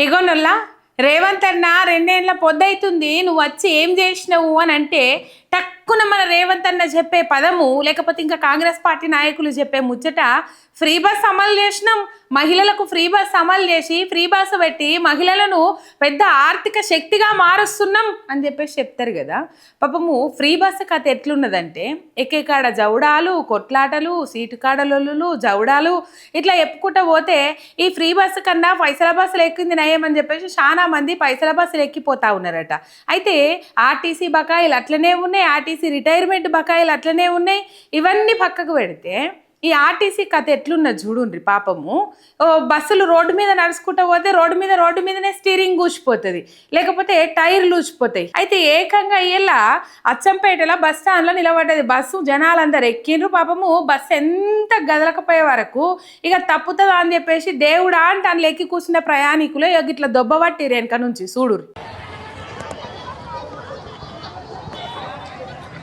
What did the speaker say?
ఇగోనొల్లా రేవంత్ అన్న 2 ఏళ్ల పొద్దైతుంది నువ్వు వచ్చి ఏం చేసినావు అని అంటే టక్కున మన రేవంత్ అన్న చెప్పే పదము లేకపోతే ఇంకా కాంగ్రెస్ పార్టీ నాయకులు చెప్పే ముచ్చట ఫ్రీ బస్ అమలు చేసినాం, మహిళలకు ఫ్రీ బస్ అమలు చేసి ఫ్రీ బస్ పెట్టి మహిళలను పెద్ద ఆర్థిక శక్తిగా మారుస్తున్నాం అని చెప్పేసి చెప్తారు కదా. పాపము ఫ్రీ బస్ కథ ఎట్లున్నదంటే ఎక్కేకాడ జౌడాలు, కొట్లాటలు, సీటు కాడలొల్లులు, జౌడాలు ఇట్లా చెప్పుకుంటూ పోతే ఈ ఫ్రీ బస్సు కన్నా పైసల బస్సులు ఎక్కింది నయమని చెప్పేసి చాలా మంది పైసల బస్సులు ఎక్కిపోతా ఉన్నారట. అయితే ఆర్టీసీ బకాయిలు అట్లనే ఉన్నాయి, ఆర్టీసీ రిటైర్మెంట్ బకాయిలు అట్లనే ఉన్నాయి. ఇవన్నీ పక్కకు పెడితే ఈ ఆర్టీసీ కథ ఎట్లున్నది చూడుండ్రి. పాపము బస్సులు రోడ్డు మీద నడుచుకుంటూ పోతే రోడ్డు మీదనే స్టీరింగ్ కూసిపోతుంది, లేకపోతే టైర్లు ఊసిపోతాయి. అయితే ఏకంగా ఇలా అచ్చంపేటలో బస్ స్టాండ్లో నిలబడ్డది బస్సు. జనాలందరూ ఎక్కిండ్రు. పాపము బస్సు ఎంత గదలకపోయే వరకు ఇక తప్పుతుందా అని చెప్పేసి దేవుడా అని తను ఎక్కి కూర్చున్న ప్రయాణికులు ఇట్లా దొబ్బబట్టిరు వెనక నుంచి చూడుర్రి.